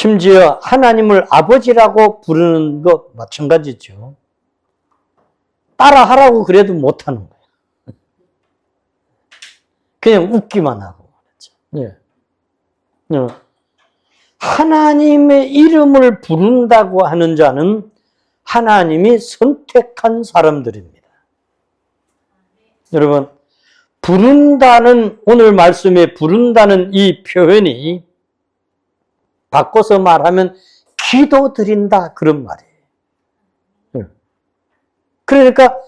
심지어 하나님을 아버지라고 부르는 것 마찬가지죠. 따라하라고 그래도 못하는 거예요. 그냥 웃기만 하고. 예. 하나님의 이름을 부른다고 하는 자는 하나님이 선택한 사람들입니다. 여러분, 부른다는, 오늘 말씀에 부른다는 이 표현이 바꿔서 말하면 기도드린다, 그런 말이에요. 그러니까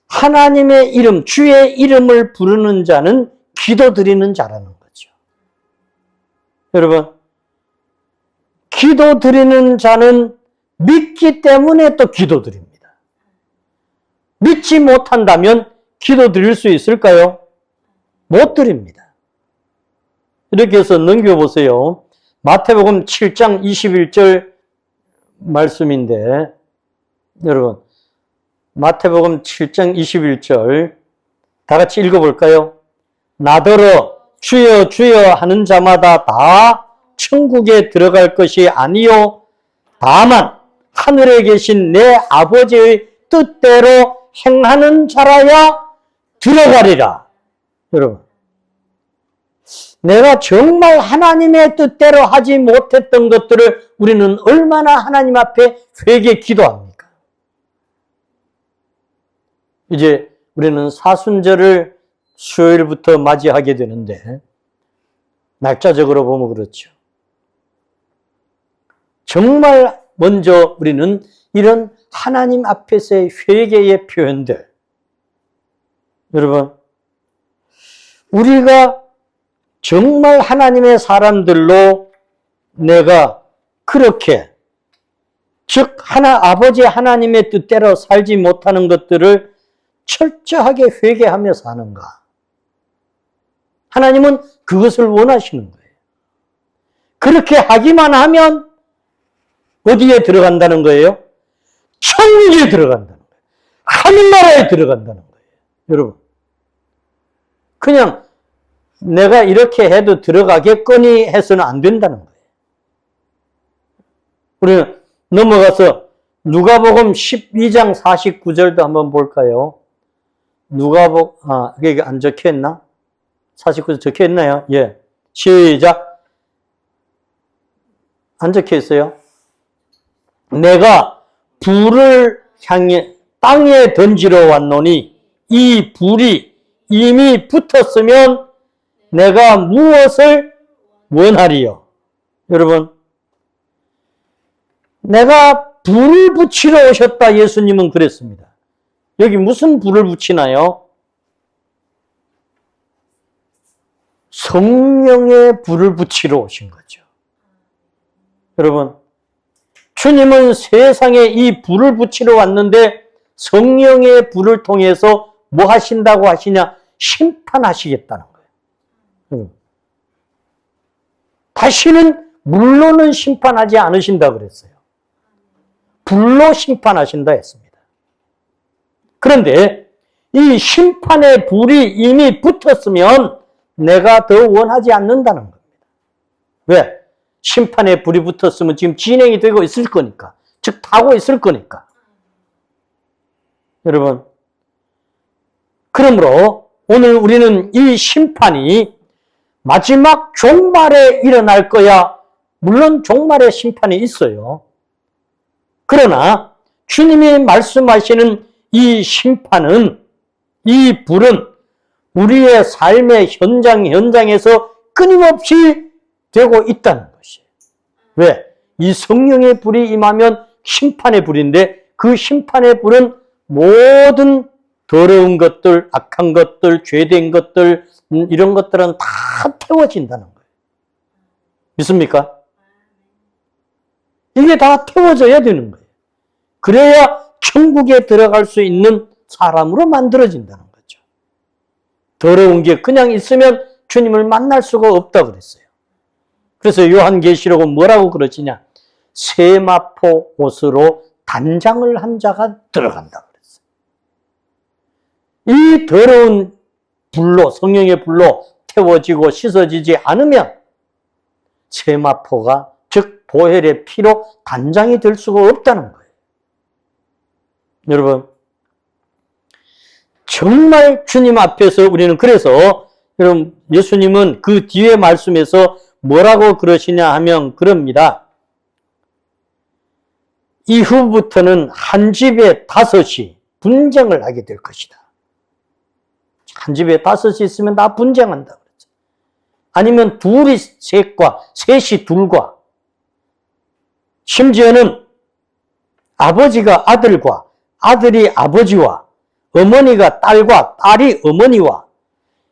하나님의 이름, 주의 이름을 부르는 자는 기도드리는 자라는 거죠. 여러분, 기도드리는 자는 믿기 때문에 또 기도드립니다. 믿지 못한다면 기도드릴 수 있을까요? 못 드립니다. 이렇게 해서 넘겨보세요. 마태복음 7장 21절 말씀인데, 여러분, 마태복음 7장 21절 다 같이 읽어볼까요? 나더러 주여 주여 하는 자마다 다 천국에 들어갈 것이 아니요 다만 하늘에 계신 내 아버지의 뜻대로 행하는 자라야 들어가리라. 여러분, 내가 정말 하나님의 뜻대로 하지 못했던 것들을 우리는 얼마나 하나님 앞에 회개 기도합니까? 이제 우리는 사순절을 수요일부터 맞이하게 되는데, 날짜적으로 보면 그렇죠. 정말 먼저 우리는 이런 하나님 앞에서의 회개의 표현들, 여러분, 우리가 정말 하나님의 사람들로 내가 그렇게, 즉 아버지 하나님의 뜻대로 살지 못하는 것들을 철저하게 회개하며 사는가? 하나님은 그것을 원하시는 거예요. 그렇게 하기만 하면 어디에 들어간다는 거예요? 천국에 들어간다는 거예요. 하늘나라에 들어간다는 거예요. 여러분, 그냥 내가 이렇게 해도 들어가겠거니 해서는 안 된다는 거예요. 우리는 넘어가서 누가복음 12장 49절도 한번 볼까요? 이게 안 적혀 있나? 49절 적혀 있나요? 예. 시작. 안 적혀 있어요? 내가 불을 향해 땅에 던지러 왔노니 이 불이 이미 붙었으면 내가 무엇을 원하리요? 여러분, 내가 불을 붙이러 오셨다, 예수님은 그랬습니다. 여기 무슨 불을 붙이나요? 성령의 불을 붙이러 오신 거죠. 여러분, 주님은 세상에 이 불을 붙이러 왔는데 성령의 불을 통해서 뭐 하신다고 하시냐? 심판하시겠다는 거예요. 다시는 물로는 심판하지 않으신다 그랬어요. 불로 심판하신다 했습니다. 그런데 이 심판의 불이 이미 붙었으면 내가 더 원하지 않는다는 겁니다. 왜? 심판의 불이 붙었으면 지금 진행이 되고 있을 거니까. 즉 타고 있을 거니까. 여러분, 그러므로 오늘 우리는 이 심판이 마지막 종말에 일어날 거야. 물론 종말에 심판이 있어요. 그러나 주님이 말씀하시는 이 심판은, 이 불은 우리의 삶의 현장에서 끊임없이 되고 있다는 것이에요. 왜? 이 성령의 불이 임하면 심판의 불인데 그 심판의 불은 모든 더러운 것들, 악한 것들, 죄된 것들, 이런 것들은 다 태워진다는 거예요. 믿습니까? 이게 다 태워져야 되는 거예요. 그래야 천국에 들어갈 수 있는 사람으로 만들어진다는 거죠. 더러운 게 그냥 있으면 주님을 만날 수가 없다고 그랬어요. 그래서 요한계시록은 뭐라고 그러지냐? 세마포 옷으로 단장을 한 자가 들어간다고 그랬어요. 이 더러운 불로, 성령의 불로 태워지고 씻어지지 않으면 세마포가 즉 보혈의 피로 단장이 될 수가 없다는 거예요. 여러분, 정말 주님 앞에서 우리는 그래서 여러분 예수님은 그 뒤에 말씀에서 뭐라고 그러시냐 하면 그럽니다. 이후부터는 한 집에 다섯이 분쟁을 하게 될 것이다. 한 집에 다섯이 있으면 다 분쟁한다 그랬죠. 아니면 둘이 셋과 셋이 둘과 심지어는 아버지가 아들과 아들이 아버지와 어머니가 딸과 딸이 어머니와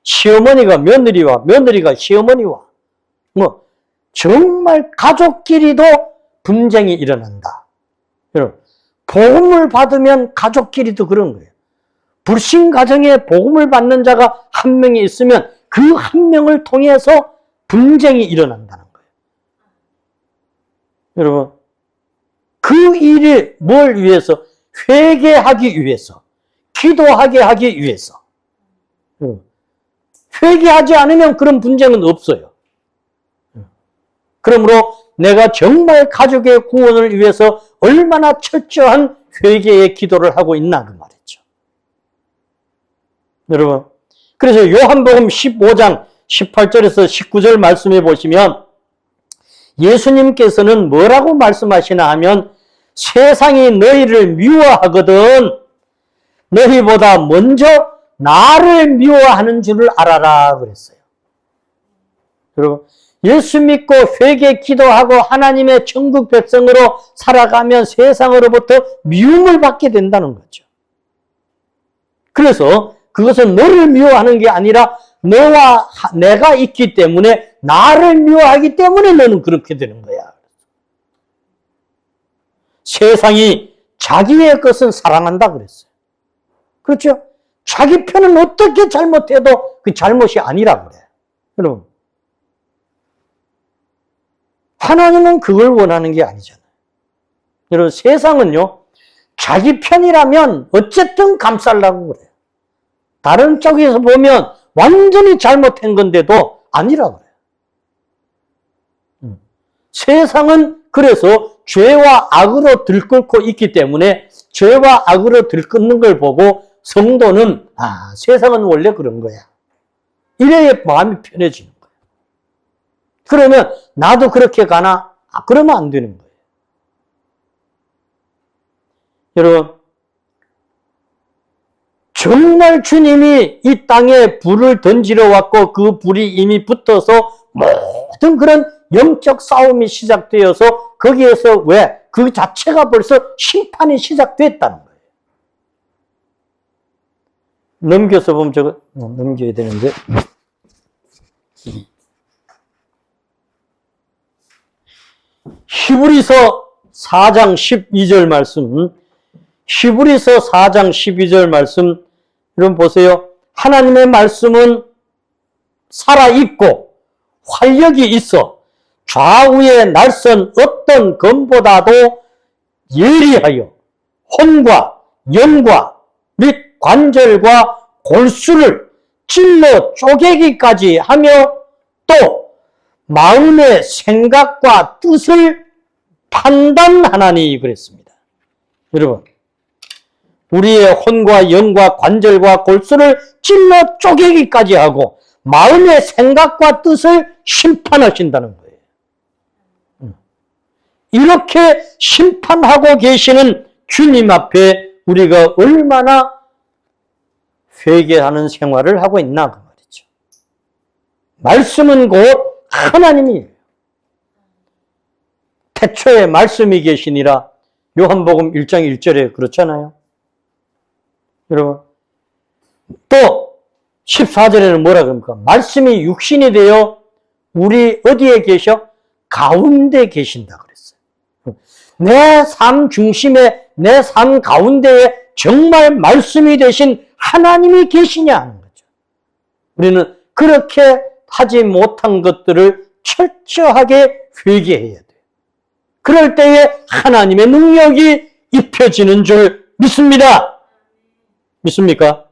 시어머니가 며느리와 며느리가 시어머니와 뭐 정말 가족끼리도 분쟁이 일어난다. 여러분, 복음을 받으면 가족끼리도 그런 거예요. 불신 가정에 복음을 받는 자가 한 명이 있으면 그 한 명을 통해서 분쟁이 일어난다는 거예요. 여러분, 그 일이 뭘 위해서? 회개하기 위해서, 기도하게 하기 위해서. 회개하지 않으면 그런 분쟁은 없어요. 그러므로 내가 정말 가족의 구원을 위해서 얼마나 철저한 회개의 기도를 하고 있나 그 말이죠. 여러분, 그래서 요한복음 15장 18절에서 19절 말씀해 보시면 예수님께서는 뭐라고 말씀하시나 하면 세상이 너희를 미워하거든 너희보다 먼저 나를 미워하는 줄을 알아라 그랬어요. 여러분, 예수 믿고 회개 기도하고 하나님의 천국 백성으로 살아가면 세상으로부터 미움을 받게 된다는 거죠. 그래서 그것은 너를 미워하는 게 아니라 너와 내가 있기 때문에 나를 미워하기 때문에 너는 그렇게 되는 거야. 세상이 자기의 것은 사랑한다 그랬어요. 그렇죠? 자기 편은 어떻게 잘못해도 그 잘못이 아니라 그래. 여러분, 하나님은 그걸 원하는 게 아니잖아요. 여러분, 세상은요, 자기 편이라면 어쨌든 감싸려고 그래요. 다른 쪽에서 보면 완전히 잘못한 건데도 아니라 그래요. 세상은 그래서 죄와 악으로 들끓고 있기 때문에 죄와 악으로 들끓는 걸 보고 성도는 세상은 원래 그런 거야. 이래야 마음이 편해지는 거예요. 그러면 나도 그렇게 가나? 그러면 안 되는 거예요. 여러분, 정말 주님이 이 땅에 불을 던지러 왔고 그 불이 이미 붙어서 모든 그런 영적 싸움이 시작되어서 거기에서 왜? 그 자체가 벌써 심판이 시작됐다는 거예요. 넘겨서 보면 저거 넘겨야 되는데 히브리서 4장 12절 말씀 히브리서 4장 12절 말씀 여러분 보세요. 하나님의 말씀은 살아있고 활력이 있어 좌우에 날선 어떤 검보다도 예리하여 혼과 영과 및 관절과 골수를 찔러 쪼개기까지 하며 또 마음의 생각과 뜻을 판단하나니 그랬습니다. 여러분, 우리의 혼과 영과 관절과 골수를 찔러 쪼개기까지 하고 마음의 생각과 뜻을 심판하신다는 거예요. 이렇게 심판하고 계시는 주님 앞에 우리가 얼마나 회개하는 생활을 하고 있나 그 말이죠. 말씀은 곧 하나님이에요. 태초에 말씀이 계시니라 요한복음 1장 1절에 그렇잖아요. 여러분, 또 14절에는 뭐라 그럽니까? 말씀이 육신이 되어 우리 어디에 계셔? 가운데 계신다 그랬어요. 내 삶 중심에 내 삶 가운데에 정말 말씀이 되신 하나님이 계시냐 하는 거죠. 우리는 그렇게 하지 못한 것들을 철저하게 회개해야 돼요. 그럴 때에 하나님의 능력이 입혀지는 줄 믿습니다. 믿습니까?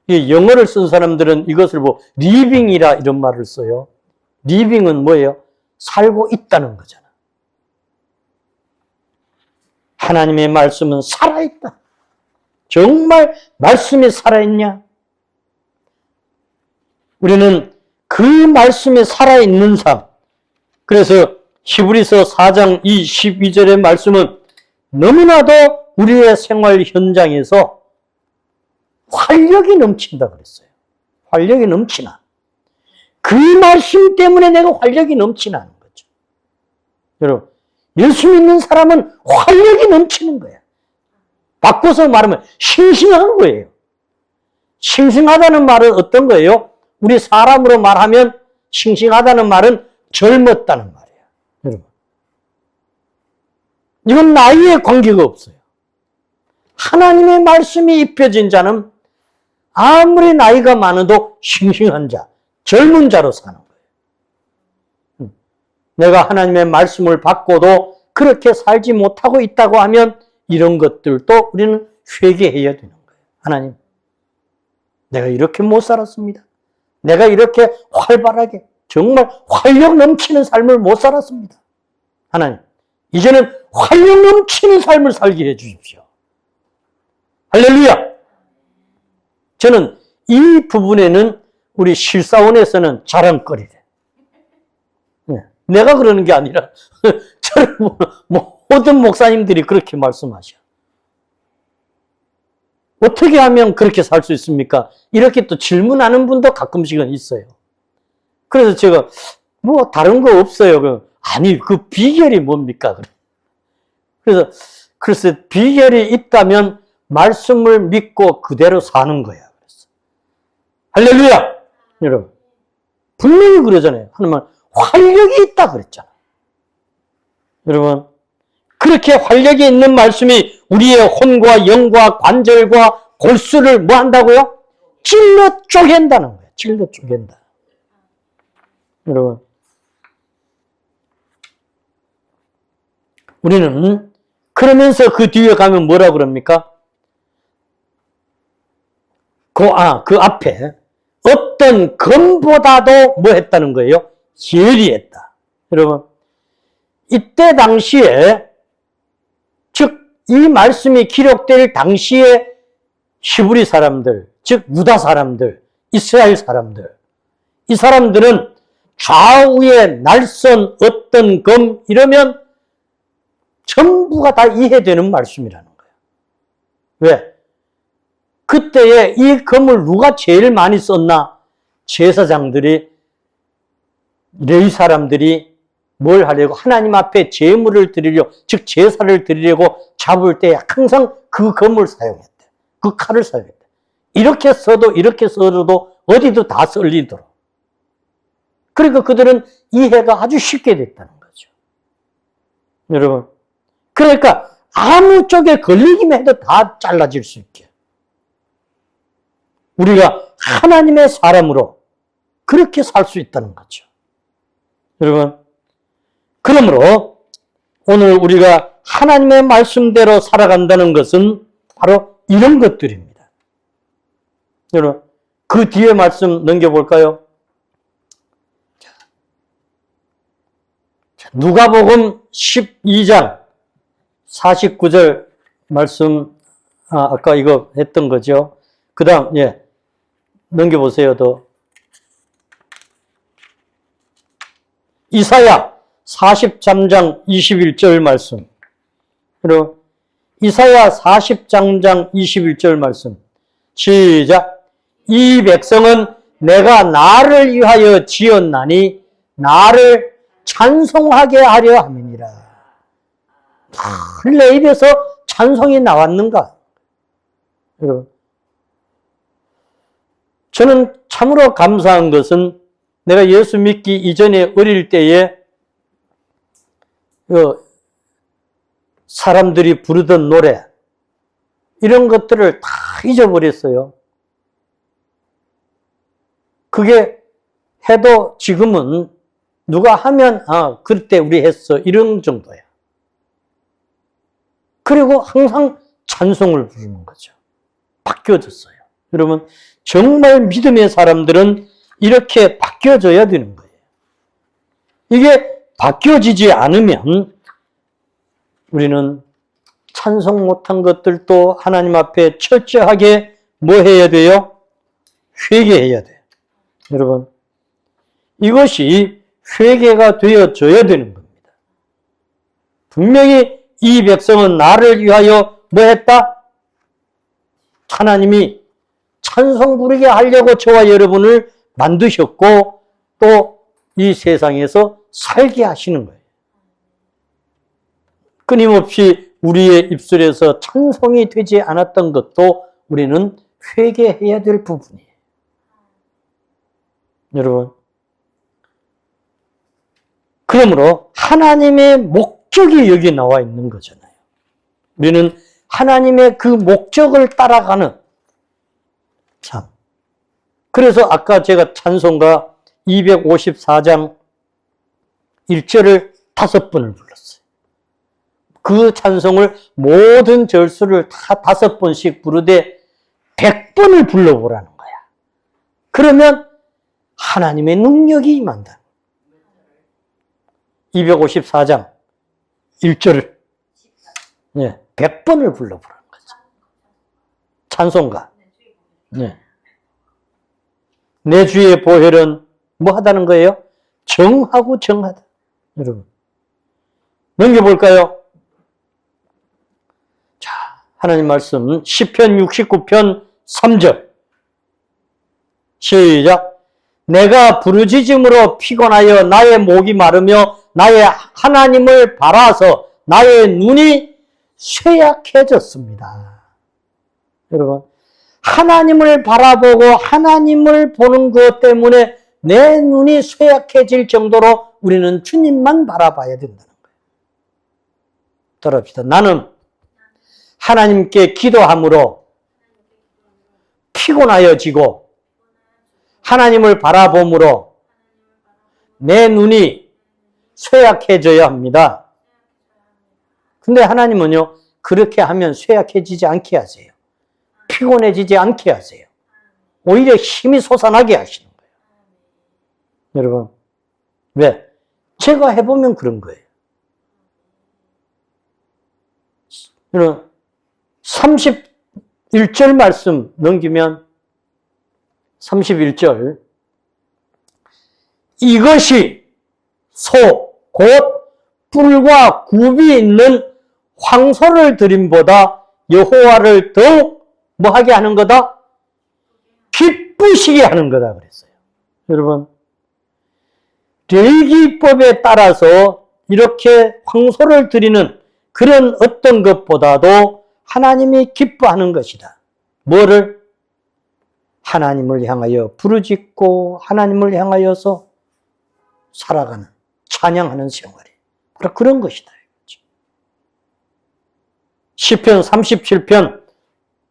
이 영어를 쓴 사람들은 이것을 리빙이라 이런 말을 써요. 리빙은 뭐예요? 살고 있다는 거잖아. 하나님의 말씀은 살아있다. 정말 말씀이 살아있냐? 우리는 그 말씀이 살아있는 삶. 그래서 히브리서 4장 12절의 말씀은 너무나도 우리의 생활 현장에서 활력이 넘친다 그랬어요. 활력이 넘치나. 그 말씀 때문에 내가 활력이 넘치나는 거죠. 여러분, 예수 믿는 사람은 활력이 넘치는 거야. 바꿔서 말하면 싱싱한 거예요. 싱싱하다는 말은 어떤 거예요? 우리 사람으로 말하면 싱싱하다는 말은 젊었다는 말이에요. 여러분, 이건 나이에 관계가 없어요. 하나님의 말씀이 입혀진 자는 아무리 나이가 많아도 싱싱한 자, 젊은 자로 사는 거예요. 내가 하나님의 말씀을 받고도 그렇게 살지 못하고 있다고 하면 이런 것들도 우리는 회개해야 되는 거예요. 하나님, 내가 이렇게 못 살았습니다. 내가 이렇게 활발하게 정말 활력 넘치는 삶을 못 살았습니다. 하나님, 이제는 활력 넘치는 삶을 살게 해 주십시오. 할렐루야! 저는 이 부분에는 우리 실사원에서는 자랑거리래. 내가 그러는 게 아니라 저는 모든 목사님들이 그렇게 말씀하셔. 어떻게 하면 그렇게 살 수 있습니까? 이렇게 또 질문하는 분도 가끔씩은 있어요. 그래서 제가 뭐 다른 거 없어요. 아니, 그 비결이 뭡니까? 그래서 글쎄, 비결이 있다면 말씀을 믿고 그대로 사는 거야. 그래서. 할렐루야! 여러분, 분명히 그러잖아요. 하나님은 활력이 있다 그랬잖아. 여러분, 그렇게 활력이 있는 말씀이 우리의 혼과 영과 관절과 골수를 뭐 한다고요? 찔러 쪼갠다는 거예요. 찔러 쪼갠다. 여러분, 우리는 그러면서 그 뒤에 가면 뭐라 그럽니까? 그 앞에 어떤 검보다도 뭐 했다는 거예요? 예리했다. 여러분, 이때 당시에, 즉 이 말씀이 기록될 당시에 히브리 사람들, 즉 유다 사람들, 이스라엘 사람들, 이 사람들은 좌우에 날선 어떤 검 이러면 전부가 다 이해되는 말씀이라는 거예요. 왜? 그때에 이 검을 누가 제일 많이 썼나? 제사장들이, 레위 사람들이 뭘 하려고? 하나님 앞에 제물을 드리려고, 즉 제사를 드리려고 잡을 때 항상 그 검을 사용했대. 그 칼을 사용했대. 이렇게 써도 어디도 다 썰리도록. 그러니까 그들은 이해가 아주 쉽게 됐다는 거죠. 여러분, 그러니까 아무 쪽에 걸리기만 해도 다 잘라질 수 있게. 우리가 하나님의 사람으로 그렇게 살 수 있다는 거죠. 여러분, 그러므로 오늘 우리가 하나님의 말씀대로 살아간다는 것은 바로 이런 것들입니다. 여러분, 그 뒤에 말씀 넘겨볼까요? 누가복음 12장 49절 말씀, 아까 이거 했던 거죠. 그 다음, 넘겨보세요, 더. 이사야 43장 21절 말씀. 그리고 이사야 43장 21절 말씀. 시작. 이 백성은 내가 나를 위하여 지었나니 나를 찬송하게 하려 함이니라. 내 입에서 찬송이 나왔는가? 여러분, 저는 참으로 감사한 것은 내가 예수 믿기 이전에 어릴 때에 사람들이 부르던 노래 이런 것들을 다 잊어버렸어요. 그게 해도 지금은 누가 하면 그때 우리 했어 이런 정도야. 그리고 항상 찬송을 부르는 거죠. 바뀌어졌어요. 여러분, 정말 믿음의 사람들은 이렇게 바뀌어져야 되는 거예요. 이게 바뀌어지지 않으면 우리는 찬송 못한 것들도 하나님 앞에 철저하게 뭐 해야 돼요? 회개해야 돼요. 여러분, 이것이 회개가 되어져야 되는 겁니다. 분명히 이 백성은 나를 위하여 뭐 했다? 하나님이 찬송 부르게 하려고 저와 여러분을 만드셨고 또 이 세상에서 살게 하시는 거예요. 끊임없이 우리의 입술에서 찬송이 되지 않았던 것도 우리는 회개해야 될 부분이에요. 여러분, 그러므로 하나님의 목적이 여기 나와 있는 거잖아요. 우리는 하나님의 그 목적을 따라가는 참. 그래서 아까 제가 찬송가 254장 1절을 5번을 불렀어요. 그 찬송을 모든 절수를 다 5번씩 부르되 100번을 불러보라는 거야. 그러면 하나님의 능력이 임한다. 254장 1절을 100번을 불러보라는 거죠. 찬송가. 내 주의 보혈은 뭐 하다는 거예요? 정하고 정하다. 여러분, 넘겨볼까요? 자, 하나님 말씀 시편 69편 3절 시작. 내가 부르짖음으로 피곤하여 나의 목이 마르며 나의 하나님을 바라서 나의 눈이 쇠약해졌습니다. 여러분, 하나님을 바라보고 하나님을 보는 것 때문에 내 눈이 쇠약해질 정도로 우리는 주님만 바라봐야 된다는 거예요. 따라합시다. 나는 하나님께 기도함으로 피곤하여지고 하나님을 바라봄으로 내 눈이 쇠약해져야 합니다. 근데 하나님은요, 그렇게 하면 쇠약해지지 않게 하세요. 피곤해지지 않게 하세요. 오히려 힘이 솟아나게 하시는 거예요. 여러분, 왜? 제가 해보면 그런 거예요. 여러분, 31절 말씀 넘기면 31절 이것이 소, 곧 뿔과 굽이 있는 황소를 드림보다 여호와를 더욱 뭐하게 하는 거다? 기쁘시게 하는 거다 그랬어요. 여러분, 레위기법에 따라서 이렇게 황소를 드리는 그런 어떤 것보다도 하나님이 기뻐하는 것이다. 뭐를? 하나님을 향하여 부르짖고 하나님을 향하여서 살아가는, 찬양하는 생활이 바로 그런 것이다. 시편 37편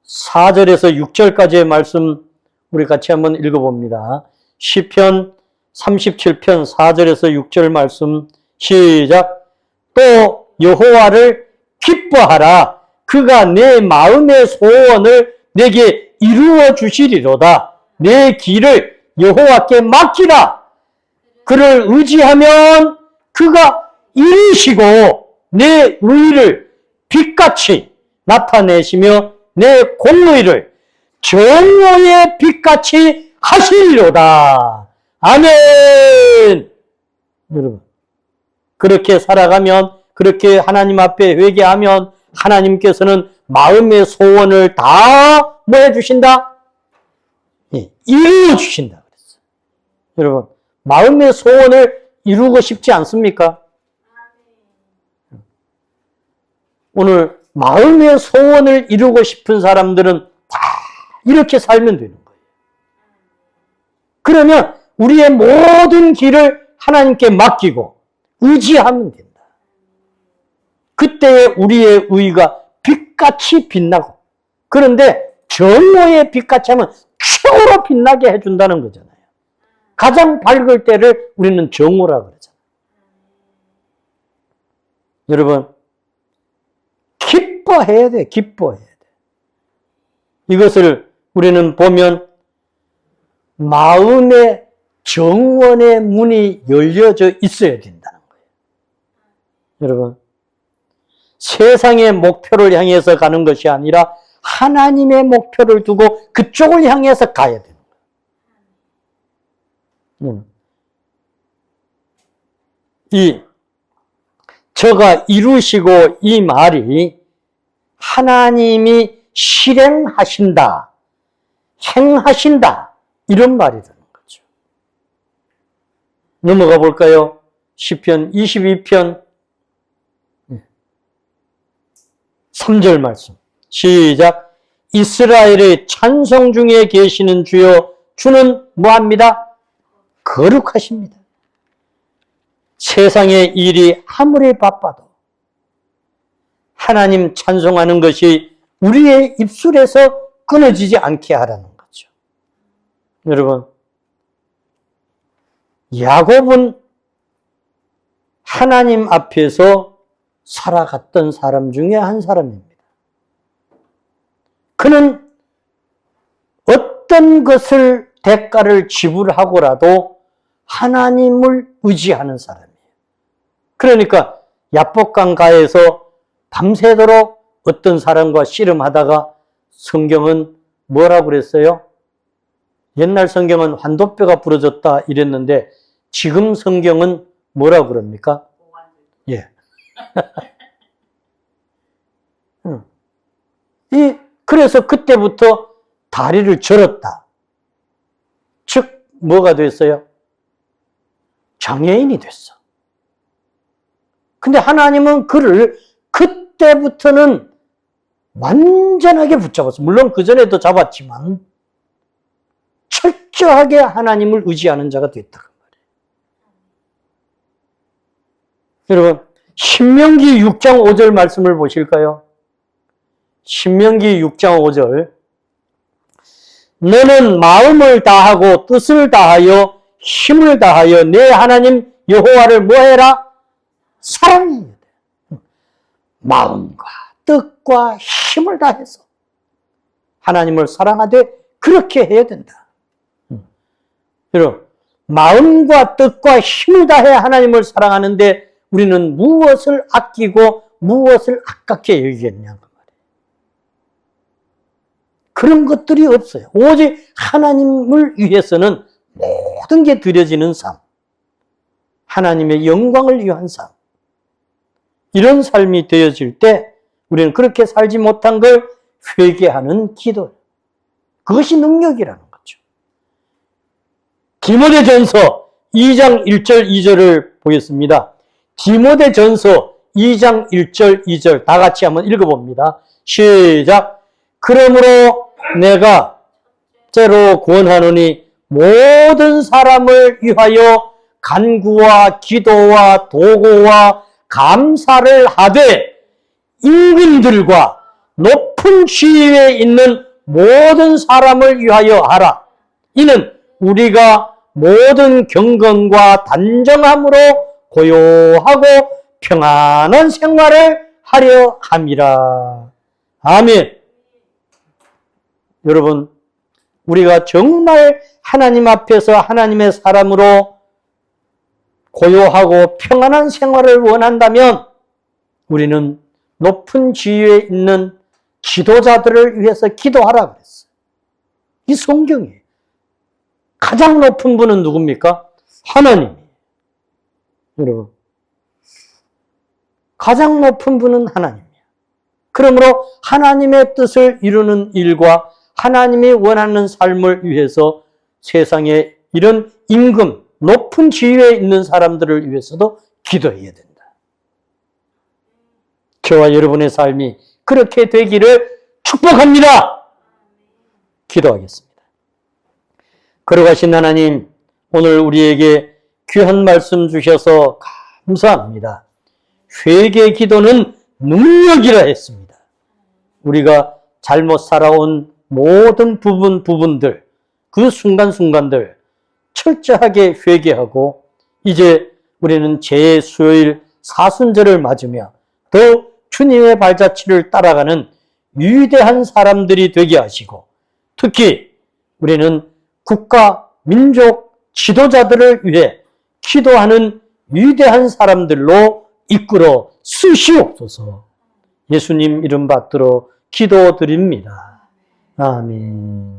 4절에서 6절까지의 말씀 우리 같이 한번 읽어봅니다. 시편 37편 4절에서 6절 말씀 시작. 또 여호와를 기뻐하라. 그가 내 마음의 소원을 내게 이루어 주시리로다. 내 길을 여호와께 맡기라. 그를 의지하면 그가 이루시고 내 의를 빛같이 나타내시며 내 공의를 정오의 빛같이 하시리로다. 아멘. 여러분, 그렇게 살아가면, 그렇게 하나님 앞에 회개하면 하나님께서는 마음의 소원을 다 뭐 해주신다? 이루어 주신다 그랬어요. 여러분, 마음의 소원을 이루고 싶지 않습니까? 오늘 마음의 소원을 이루고 싶은 사람들은 다 이렇게 살면 되는 거예요. 그러면 우리의 모든 길을 하나님께 맡기고 의지하면 된다. 그때 우리의 의가 빛같이 빛나고, 그런데 정오의 빛같이 하면 최고로 빛나게 해준다는 거잖아요. 가장 밝을 때를 우리는 정오라 그러잖아요. 여러분, 기뻐해야 돼. 기뻐해야 돼. 이것을 우리는 보면 마음의 정원의 문이 열려져 있어야 된다는 거예요. 여러분, 세상의 목표를 향해서 가는 것이 아니라 하나님의 목표를 두고 그쪽을 향해서 가야 되는 거예요. 저가 이루시고 이 말이 하나님이 실행하신다, 행하신다, 이런 말이라는 거죠. 넘어가 볼까요? 시편 22편 3절 말씀. 시작. 이스라엘의 찬송 중에 계시는 주여, 주는 뭐합니다? 거룩하십니다. 세상의 일이 아무리 바빠도 하나님 찬송하는 것이 우리의 입술에서 끊어지지 않게 하라는 거죠. 여러분, 야곱은 하나님 앞에서 살아갔던 사람 중에 한 사람입니다. 그는 어떤 것을 대가를 지불하고라도 하나님을 의지하는 사람이에요. 그러니까 야복강가에서 밤새도록 어떤 사람과 씨름하다가 성경은 뭐라고 그랬어요? 옛날 성경은 환도뼈가 부러졌다 이랬는데 지금 성경은 뭐라고 그럽니까? 예. 그래서 그때부터 다리를 절었다. 즉 뭐가 됐어요? 장애인이 됐어. 근데 하나님은 그를 그때부터는 완전하게 붙잡았어. 물론 그전에도 잡았지만 철저하게 하나님을 의지하는 자가 됐다. 여러분, 신명기 6장 5절 말씀을 보실까요? 신명기 6장 5절. 너는 마음을 다하고 뜻을 다하여 힘을 다하여 내 하나님 여호와를 뭐해라? 사랑해야 돼. 마음과 뜻과 힘을 다해서 하나님을 사랑하되 그렇게 해야 된다. 여러분, 마음과 뜻과 힘을 다해 하나님을 사랑하는데 우리는 무엇을 아끼고 무엇을 아깝게 여기겠냐 그 말이에요. 그런 것들이 없어요. 오직 하나님을 위해서는 모든 게 드려지는 삶, 하나님의 영광을 위한 삶, 이런 삶이 되어질 때 우리는 그렇게 살지 못한 걸 회개하는 기도, 그것이 능력이라는 거죠. 디모데전서 2장 1절 2절을 보겠습니다. 디모데전서 2장 1절 2절 다 같이 한번 읽어봅니다. 시작. 그러므로 내가 때로 권하노니 모든 사람을 위하여 간구와 기도와 도고와 감사를 하되 임금들과 높은 지위에 있는 모든 사람을 위하여 하라. 이는 우리가 모든 경건과 단정함으로 고요하고 평안한 생활을 하려 함이라. 아멘. 여러분, 우리가 정말 하나님 앞에서 하나님의 사람으로 고요하고 평안한 생활을 원한다면 우리는 높은 지위에 있는 지도자들을 위해서 기도하라 그랬어요. 이 성경이에요. 가장 높은 분은 누굽니까? 하나님이에요. 여러분, 가장 높은 분은 하나님이에요. 그러므로 하나님의 뜻을 이루는 일과 하나님이 원하는 삶을 위해서 세상에 이런 임금, 높은 지위에 있는 사람들을 위해서도 기도해야 된다. 저와 여러분의 삶이 그렇게 되기를 축복합니다. 기도하겠습니다. 거룩하신 하나님, 오늘 우리에게 귀한 말씀 주셔서 감사합니다. 회개 기도는 능력이라 했습니다. 우리가 잘못 살아온 모든 부분들, 그 순간순간들 철저하게 회개하고 이제 우리는 제 수요일 사순절을 맞으며 더 주님의 발자취를 따라가는 위대한 사람들이 되게 하시고 특히 우리는 국가, 민족, 지도자들을 위해 기도하는 위대한 사람들로 이끌어 쓰시옵소서. 예수님 이름 받들어 기도드립니다. 아멘.